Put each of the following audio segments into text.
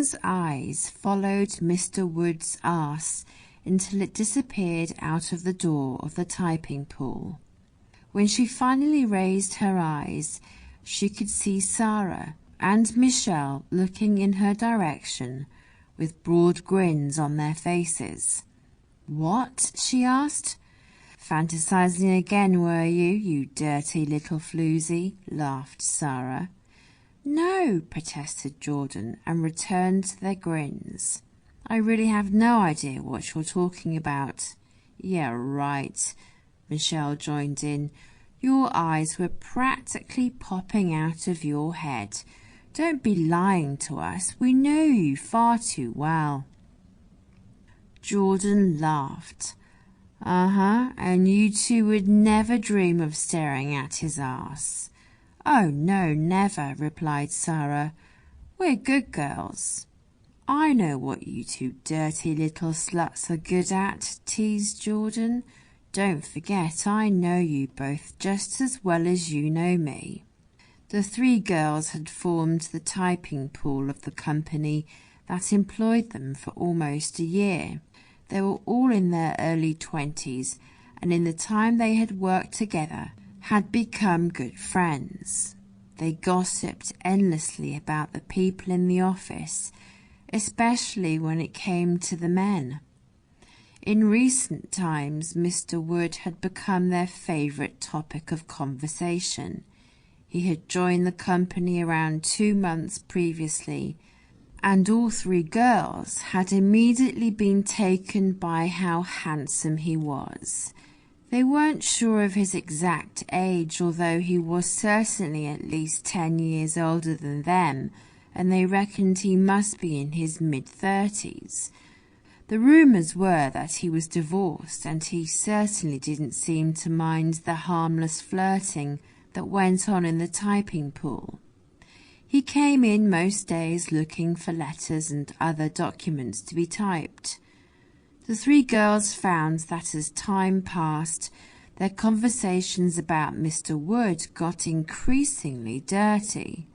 girls' eyes followed Mr. Wood's arse until it disappeared out of the door of the typing pool. When she finally raised her eyes, she could see Sarah and Michelle looking in her direction with broad grins on their faces. "What?" she asked. "Fantasizing again, were you, you dirty little floozy?" laughed Sarah. "No," protested Jordan, and returned to their grins. "I really have no idea what you're talking about." "Yeah, right," Michelle joined in. "Your eyes were practically popping out of your head. Don't be lying to us. We know you far too well." Jordan laughed. And you two would never dream of staring at his arse." "Oh, no, never," replied Sarah. "We're good girls." "I know what you two dirty little sluts are good at," teased Jordan. "Don't forget I know you both just as well as you know me." The three girls had formed the typing pool of the company that employed them for almost a year. They were all in their early 20s, and in the time they had worked together, had become good friends. They gossiped endlessly about the people in the office, especially when it came to the men. In recent times, Mr. Wood had become their favorite topic of conversation. He had joined the company around 2 months previously, and all three girls had immediately been taken by how handsome he was. They weren't sure of his exact age, although he was certainly at least 10 years older than them, and they reckoned he must be in his mid-30s. The rumours were that he was divorced, and he certainly didn't seem to mind the harmless flirting that went on in the typing pool. He came in most days looking for letters and other documents to be typed. The three girls found that as time passed, their conversations about Mr. Wood got increasingly dirty.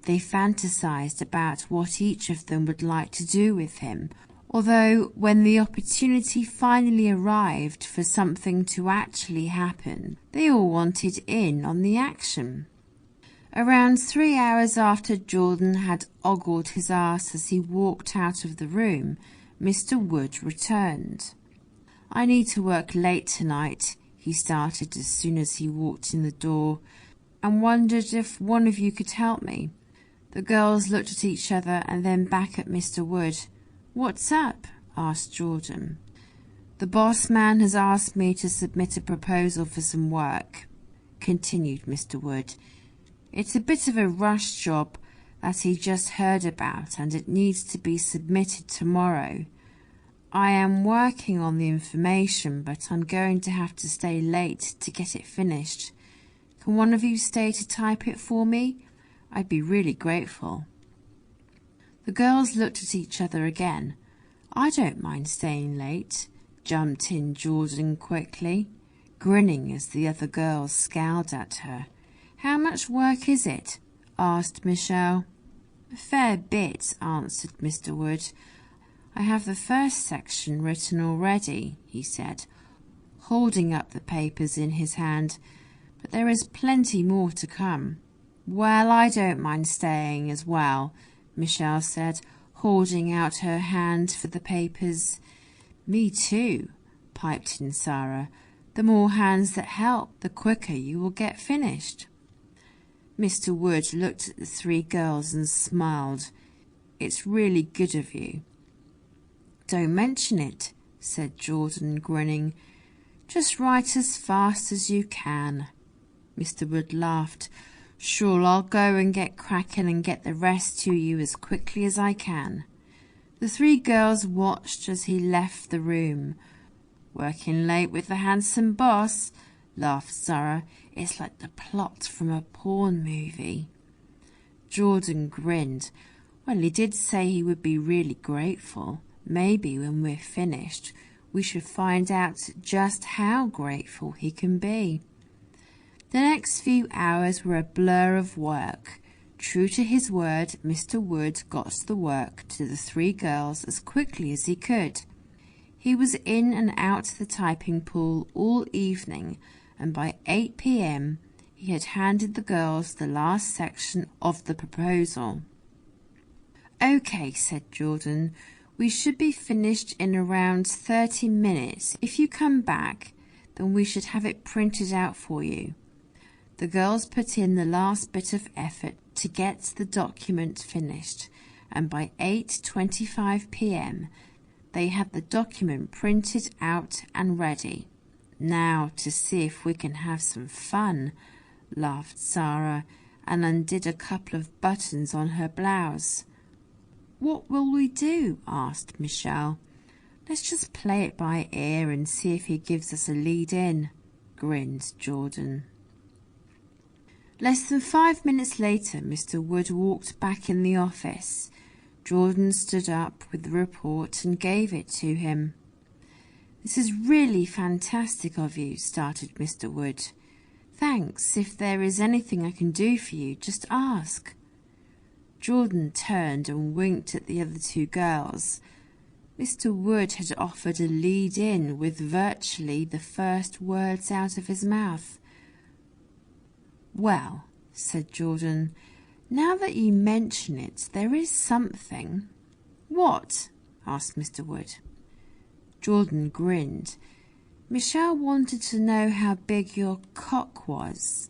They fantasized about what each of them would like to do with him, although when the opportunity finally arrived for something to actually happen, they all wanted in on the action. Around 3 hours after Jordan had ogled his arse as he walked out of the room, Mr. Wood returned. "I need to work late tonight," he started as soon as he walked in the door, "and wondered if one of you could help me." The girls looked at each other and then back at Mr. Wood. "What's up?" asked Jordan. "The boss man has asked me to submit a proposal for some work," continued Mr. Wood. "It's a bit of a rush job that he just heard about, and it needs to be submitted tomorrow. I am working on the information, but I'm going to have to stay late to get it finished. Can one of you stay to type it for me? I'd be really grateful." The girls looked at each other again. "I don't mind staying late," jumped in Jordan quickly, grinning as the other girls scowled at her. "How much work is it?" asked Michelle. "A fair bit," answered Mr. Wood. "I have the first section written already," he said, holding up the papers in his hand, "but there is plenty more to come." "Well, I don't mind staying as well," Michelle said, holding out her hand for the papers. "Me too," piped in Sarah. "The more hands that help, the quicker you will get finished." Mr. Wood looked at the three girls and smiled. "It's really good of you." "Don't mention it," said Jordan, grinning. "Just write as fast as you can." Mr. Wood laughed. "Sure, I'll go and get cracking and get the rest to you as quickly as I can." The three girls watched as he left the room. "Working late with the handsome boss," laughed Sarah. "It's like the plot from a porn movie." Jordan grinned. "Well, he did say he would be really grateful. Maybe when we're finished, we should find out just how grateful he can be." The next few hours were a blur of work. True to his word, Mr. Wood got the work to the 3 girls as quickly as he could. He was in and out the typing pool all evening, and by 8 p.m. he had handed the girls the last section of the proposal. "Okay," said Jordan, "we should be finished in around 30 minutes. If you come back, then we should have it printed out for you." The girls put in the last bit of effort to get the document finished, and by 8:25 p.m. they had the document printed out and ready. "Now to see if we can have some fun," laughed Sarah, and undid a couple of buttons on her blouse. "What will we do?" asked Michelle. "Let's just play it by ear and see if he gives us a lead in," grinned Jordan. Less than 5 minutes later, Mr. Wood walked back in the office. Jordan stood up with the report and gave it to him. "This is really fantastic of you," started Mr. Wood. "Thanks. If there is anything I can do for you, just ask." Jordan turned and winked at the other 2 girls. Mr. Wood had offered a lead-in with virtually the first words out of his mouth. "Well," said Jordan, "now that you mention it, there is something." "What?" asked Mr. Wood. Jordan grinned. "Michelle wanted to know how big your cock was."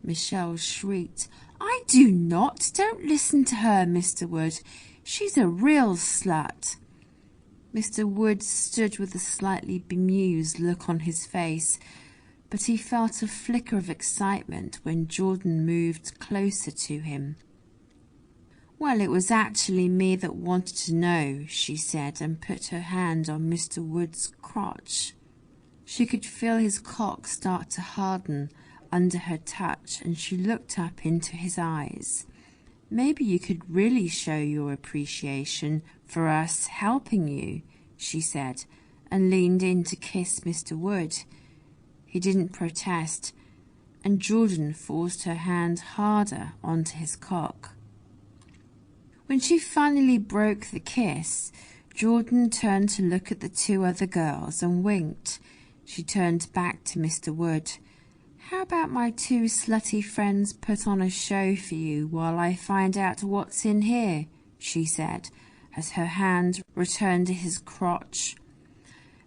Michelle shrieked. "I do not! Don't listen to her, Mr. Wood. She's a real slut." Mr. Wood stood with a slightly bemused look on his face, but he felt a flicker of excitement when Jordan moved closer to him. "Well, it was actually me that wanted to know," she said, and put her hand on Mr. Wood's crotch. She could feel his cock start to harden under her touch, and she looked up into his eyes. "Maybe you could really show your appreciation for us helping you," she said, and leaned in to kiss Mr. Wood. He didn't protest, and Jordan forced her hand harder onto his cock. When she finally broke the kiss, Jordan turned to look at the 2 other girls and winked. She turned back to Mr. Wood. "How about my 2 slutty friends put on a show for you while I find out what's in here?" she said, as her hand returned to his crotch.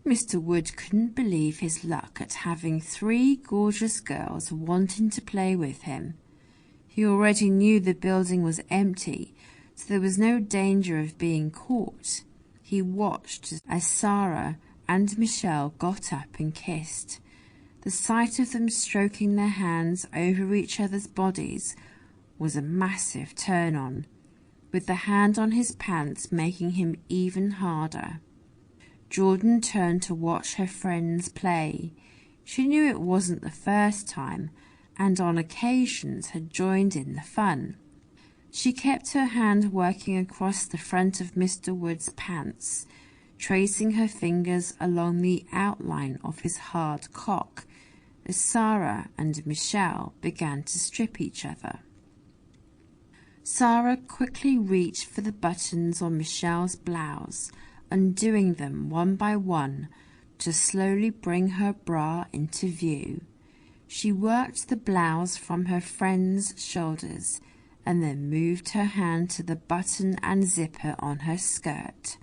Mr. Wood couldn't believe his luck at having 3 gorgeous girls wanting to play with him. He already knew the building was empty, so there was no danger of being caught. He watched as Sarah and Michelle got up and kissed. The sight of them stroking their hands over each other's bodies was a massive turn-on, with the hand on his pants making him even harder. Jordan turned to watch her friends play. She knew it wasn't the first time, and on occasions had joined in the fun. She kept her hand working across the front of Mr. Wood's pants, tracing her fingers along the outline of his hard cock, as Sarah and Michelle began to strip each other. Sarah quickly reached for the buttons on Michelle's blouse, undoing them one by one to slowly bring her bra into view. She worked the blouse from her friend's shoulders and then moved her hand to the button and zipper on her skirt.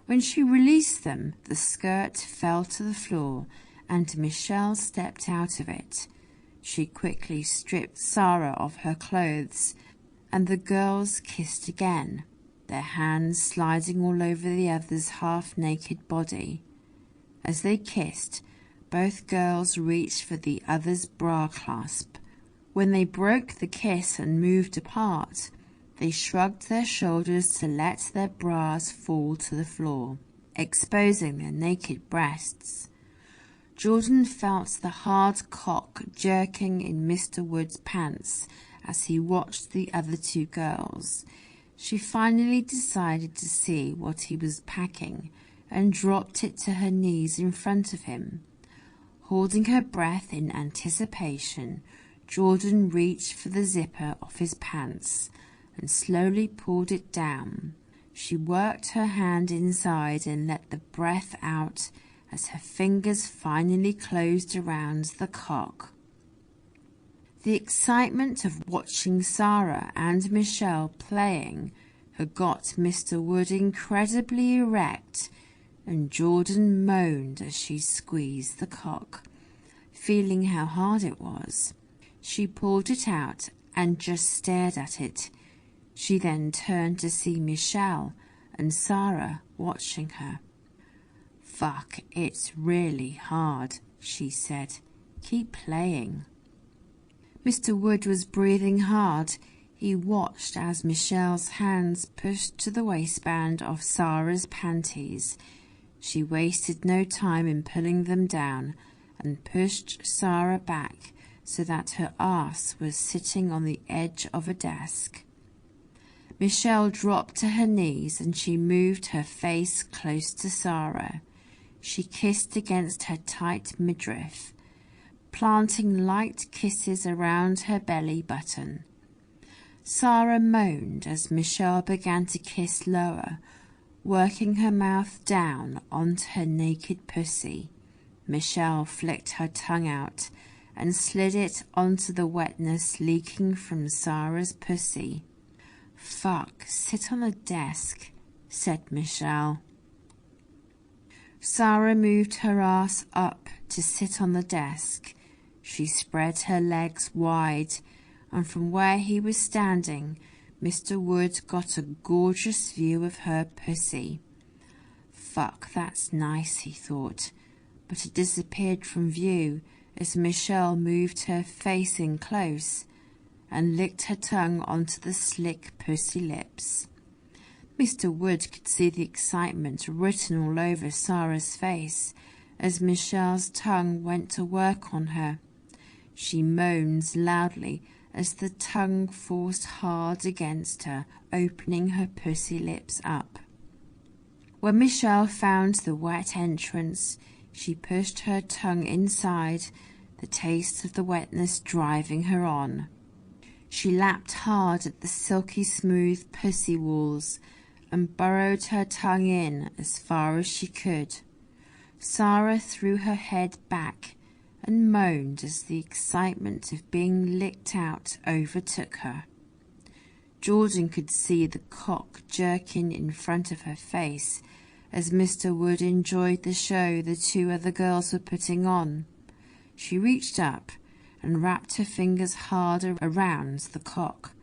When she released them, the skirt fell to the floor and Michelle stepped out of it. She quickly stripped Sarah of her clothes, and the girls kissed again, their hands sliding all over the other's half-naked body. As they kissed, both girls reached for the other's bra clasp. When they broke the kiss and moved apart, they shrugged their shoulders to let their bras fall to the floor, exposing their naked breasts. Jordan felt the hard cock jerking in Mr. Wood's pants as he watched the other 2 girls. She finally decided to see what he was packing and dropped it to her knees in front of him. Holding her breath in anticipation, Jordan reached for the zipper of his pants and slowly pulled it down. She worked her hand inside and let the breath out as her fingers finally closed around the cock. The excitement of watching Sarah and Michelle playing had got Mr. Wood incredibly erect, and Jordan moaned as she squeezed the cock, feeling how hard it was. She pulled it out and just stared at it. She then turned to see Michelle and Sarah watching her. "Fuck, it's really hard," she said. "Keep playing." Mr. Wood was breathing hard. He watched as Michelle's hands pushed to the waistband of Sarah's panties. She wasted no time in pulling them down and pushed Sarah back so that her arse was sitting on the edge of a desk. Michelle dropped to her knees and she moved her face close to Sarah. She kissed against her tight midriff, planting light kisses around her belly button. Sarah moaned as Michelle began to kiss lower, working her mouth down onto her naked pussy. Michelle flicked her tongue out and slid it onto the wetness leaking from Sarah's pussy. "Fuck, sit on the desk," said Michelle. Sarah moved her ass up to sit on the desk. She spread her legs wide, and from where he was standing, Mr. Wood got a gorgeous view of her pussy. "Fuck, that's nice," he thought, but it disappeared from view as Michelle moved her face in close and licked her tongue onto the slick pussy lips. Mr. Wood could see the excitement written all over Sarah's face as Michelle's tongue went to work on her. She moaned loudly as the tongue forced hard against her, opening her pussy lips up. When Michelle found the wet entrance, she pushed her tongue inside, the taste of the wetness driving her on. She lapped hard at the silky smooth pussy walls and burrowed her tongue in as far as she could. Sarah threw her head back and moaned as the excitement of being licked out overtook her. Jordan could see the cock jerking in front of her face as Mr. Wood enjoyed the show the two other girls were putting on. She reached up and wrapped her fingers harder around the cock,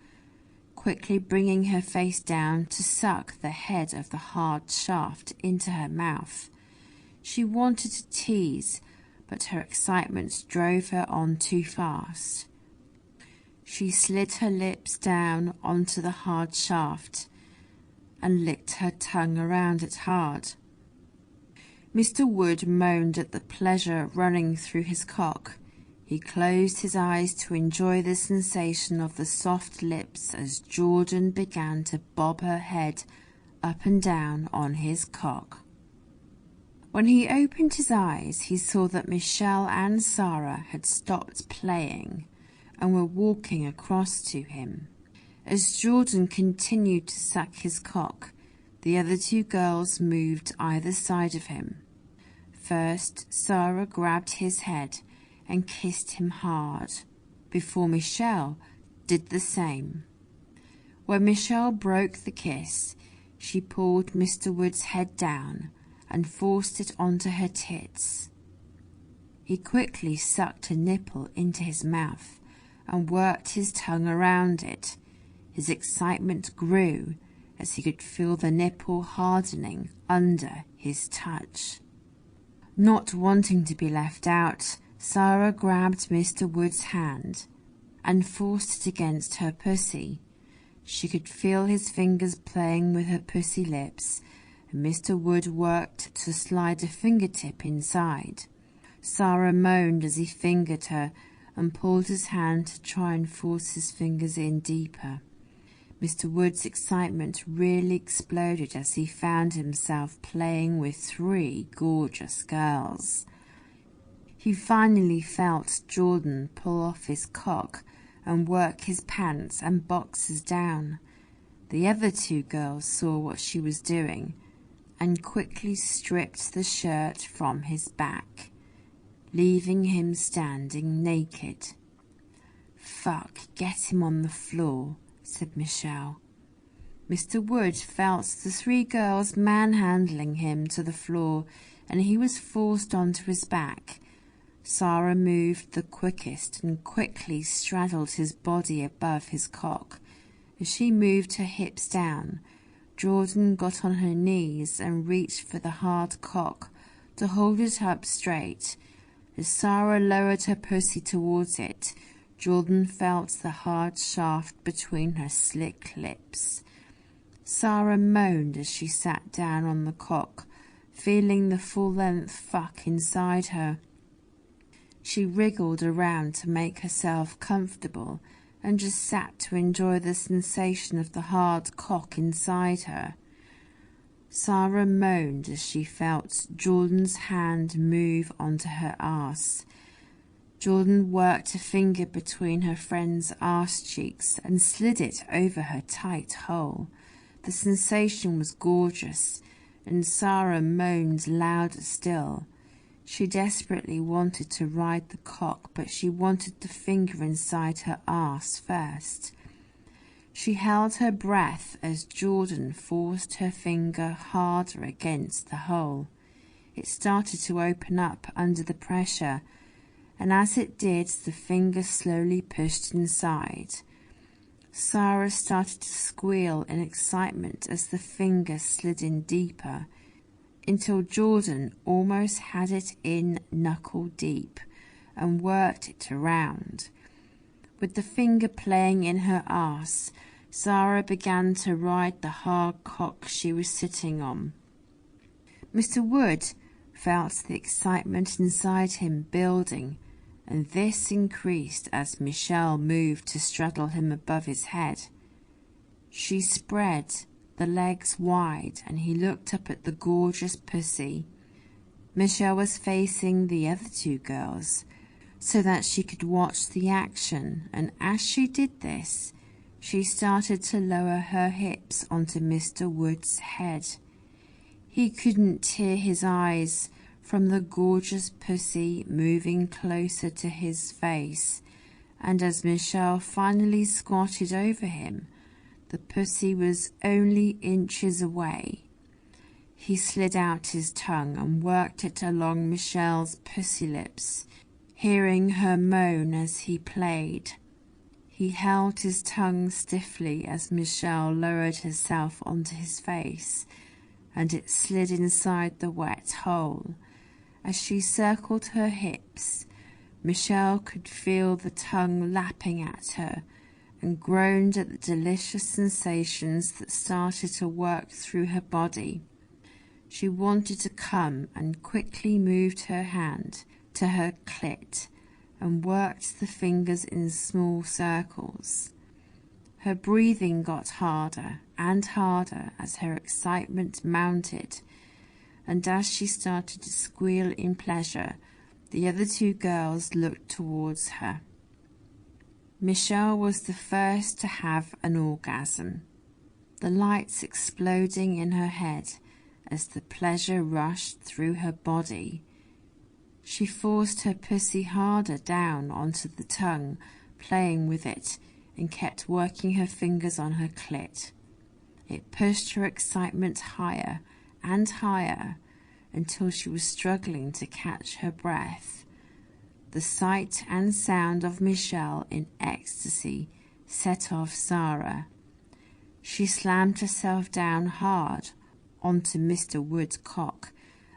quickly bringing her face down to suck the head of the hard shaft into her mouth. She wanted to tease, but her excitement drove her on too fast. She slid her lips down onto the hard shaft and licked her tongue around it hard. Mr. Wood moaned at the pleasure running through his cock. He closed his eyes to enjoy the sensation of the soft lips as Jordan began to bob her head up and down on his cock. When he opened his eyes, he saw that Michelle and Sarah had stopped playing and were walking across to him. As Jordan continued to suck his cock, the other two girls moved either side of him. First, Sarah grabbed his head and kissed him hard, before Michelle did the same. When Michelle broke the kiss, she pulled Mr. Wood's head down and forced it onto her tits. He quickly sucked a nipple into his mouth and worked his tongue around it. His excitement grew as he could feel the nipple hardening under his touch. Not wanting to be left out, Sarah grabbed Mr. Wood's hand and forced it against her pussy. She could feel his fingers playing with her pussy lips, and Mr. Wood worked to slide a fingertip inside. Sarah moaned as he fingered her and pulled his hand to try and force his fingers in deeper. Mr. Wood's excitement really exploded as he found himself playing with 3 gorgeous girls. He finally felt Jordan pull off his cock and work his pants and boxers down. The other two girls saw what she was doing and quickly stripped the shirt from his back, leaving him standing naked. "Fuck, get him on the floor," said Michelle. Mr. Wood felt the three girls manhandling him to the floor, and he was forced onto his back. Sarah moved the quickest and quickly straddled his body above his cock. As she moved her hips down, Jordan got on her knees and reached for the hard cock to hold it up straight. As Sarah lowered her pussy towards it, Jordan felt the hard shaft between her slick lips. Sarah moaned as she sat down on the cock, feeling the full-length fuck inside her. She wriggled around to make herself comfortable and just sat to enjoy the sensation of the hard cock inside her. Sarah moaned as she felt Jordan's hand move onto her arse. Jordan worked a finger between her friend's arse cheeks and slid it over her tight hole. The sensation was gorgeous, and Sarah moaned louder still. She desperately wanted to ride the cock, but she wanted the finger inside her arse first. She held her breath as Jordan forced her finger harder against the hole. It started to open up under the pressure, and as it did, the finger slowly pushed inside. Sarah started to squeal in excitement as the finger slid in deeper, until Jordan almost had it in knuckle deep and worked it around. With the finger playing in her arse, Sarah began to ride the hard cock she was sitting on. Mr. Wood felt the excitement inside him building, and this increased as Michelle moved to straddle him above his head. She spread the legs wide, and he looked up at the gorgeous pussy. Michelle was facing the other two girls so that she could watch the action, and as she did this, she started to lower her hips onto Mr. Wood's head. He couldn't tear his eyes from the gorgeous pussy moving closer to his face, and as Michelle finally squatted over him, the pussy was only inches away. He slid out his tongue and worked it along Michelle's pussy lips, hearing her moan as he played. He held his tongue stiffly as Michelle lowered herself onto his face, and it slid inside the wet hole. As she circled her hips, Michelle could feel the tongue lapping at her and groaned at the delicious sensations that started to work through her body. She wanted to come and quickly moved her hand to her clit and worked the fingers in small circles. Her breathing got harder and harder as her excitement mounted, and as she started to squeal in pleasure, the other two girls looked towards her. Michelle was the first to have an orgasm, the lights exploding in her head as the pleasure rushed through her body. She forced her pussy harder down onto the tongue, playing with it, and kept working her fingers on her clit. It pushed her excitement higher and higher until she was struggling to catch her breath. The sight and sound of Michelle in ecstasy set off Sarah. She slammed herself down hard onto Mr. Wood's cock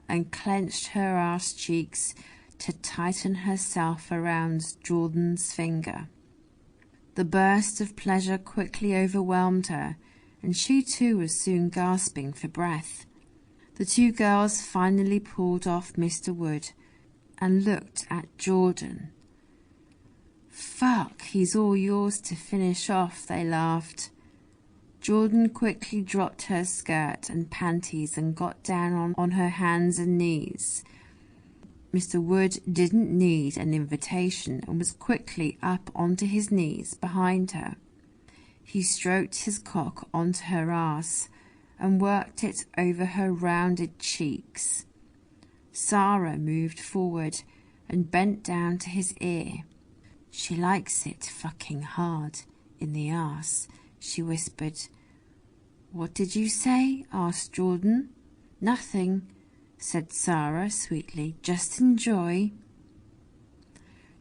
and clenched her ass cheeks to tighten herself around Jordan's finger. The burst of pleasure quickly overwhelmed her, and she too was soon gasping for breath. The two girls finally pulled off Mr. Wood and looked at Jordan. "Fuck, he's all yours to finish off," they laughed. Jordan quickly dropped her skirt and panties and got down on her hands and knees. Mr. Wood didn't need an invitation and was quickly up onto his knees behind her. He stroked his cock onto her arse and worked it over her rounded cheeks. Sarah moved forward and bent down to his ear. "She likes it fucking hard in the arse," she whispered. "What did you say?" asked Jordan. "Nothing," said Sarah sweetly. "Just enjoy."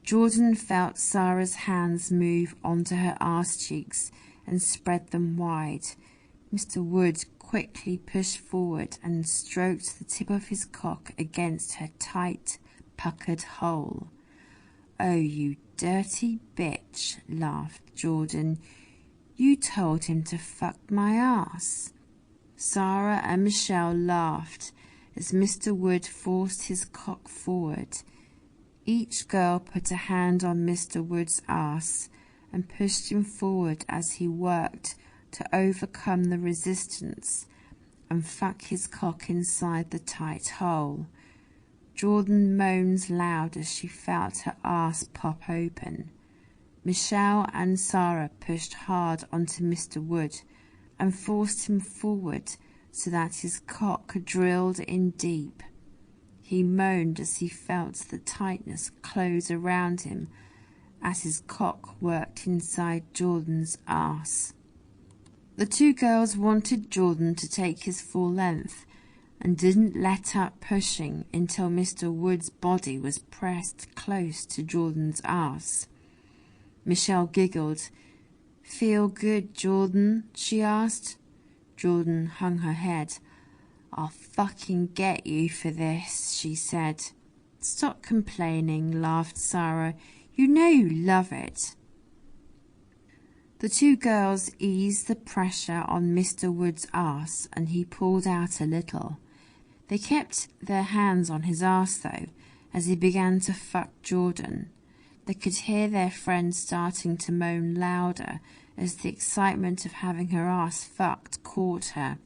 Jordan felt Sarah's hands move onto her arse cheeks and spread them wide. Mr. Wood quickly pushed forward and stroked the tip of his cock against her tight, puckered hole. "Oh, you dirty bitch," laughed Jordan. "You told him to fuck my ass." Sarah and Michelle laughed as Mr. Wood forced his cock forward. Each girl put a hand on Mr. Wood's ass and pushed him forward as he worked to overcome the resistance and fuck his cock inside the tight hole. Jordan moaned loud as she felt her ass pop open. Michelle and Sarah pushed hard onto Mr. Wood and forced him forward so that his cock drilled in deep. He moaned as he felt the tightness close around him as his cock worked inside Jordan's arse. The two girls wanted Jordan to take his full length and didn't let up pushing until Mr. Wood's body was pressed close to Jordan's arse. Michelle giggled. "Feel good, Jordan?" she asked. Jordan hung her head. "I'll fucking get you for this," she said. "Stop complaining," laughed Sarah. "You know you love it." The two girls eased the pressure on Mr. Wood's arse and he pulled out a little. They kept their hands on his arse though, as he began to fuck Jordan. They could hear their friend starting to moan louder as the excitement of having her arse fucked caught her.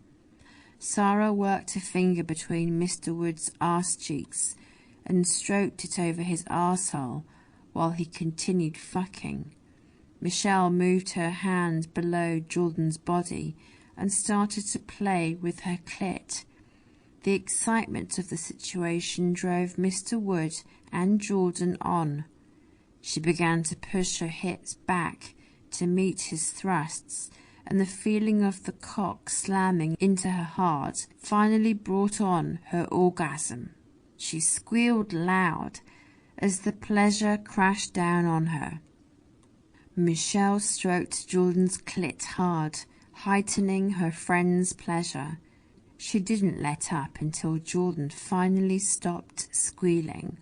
Sarah worked a finger between Mr. Wood's arse cheeks and stroked it over his arsehole while he continued fucking. Michelle moved her hand below Jordan's body and started to play with her clit. The excitement of the situation drove Mr. Wood and Jordan on. She began to push her hips back to meet his thrusts, and the feeling of the cock slamming into her heart finally brought on her orgasm. She squealed loud as the pleasure crashed down on her. Michelle stroked Jordan's clit hard, heightening her friend's pleasure. She didn't let up until Jordan finally stopped squealing.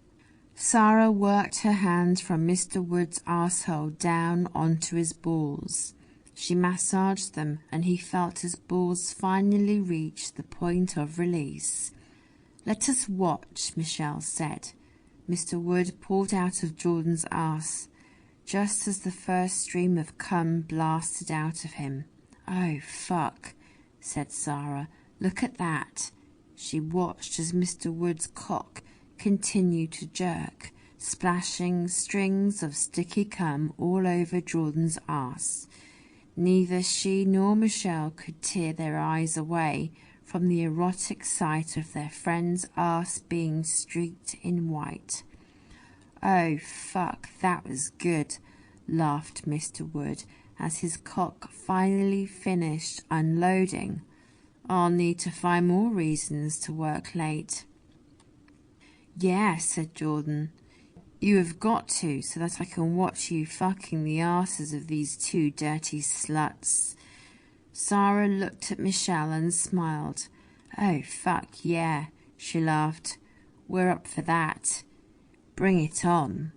Sarah worked her hand from Mr. Wood's arsehole down onto his balls. She massaged them and he felt his balls finally reach the point of release. "Let us watch," Michelle said. Mr. Wood pulled out of Jordan's arse just as the first stream of cum blasted out of him. "Oh, fuck," said Sarah. "Look at that." She watched as Mr. Wood's cock continued to jerk, splashing strings of sticky cum all over Jordan's arse. Neither she nor Michelle could tear their eyes away from the erotic sight of their friend's arse being streaked in white. "Oh, fuck, that was good," laughed Mr. Wood as his cock finally finished unloading. "I'll need to find more reasons to work late." "Yeah," said Jordan. "You have got to, so that I can watch you fucking the arses of these two dirty sluts." Sarah looked at Michelle and smiled. "Oh, fuck, yeah," she laughed. "We're up for that. Bring it on."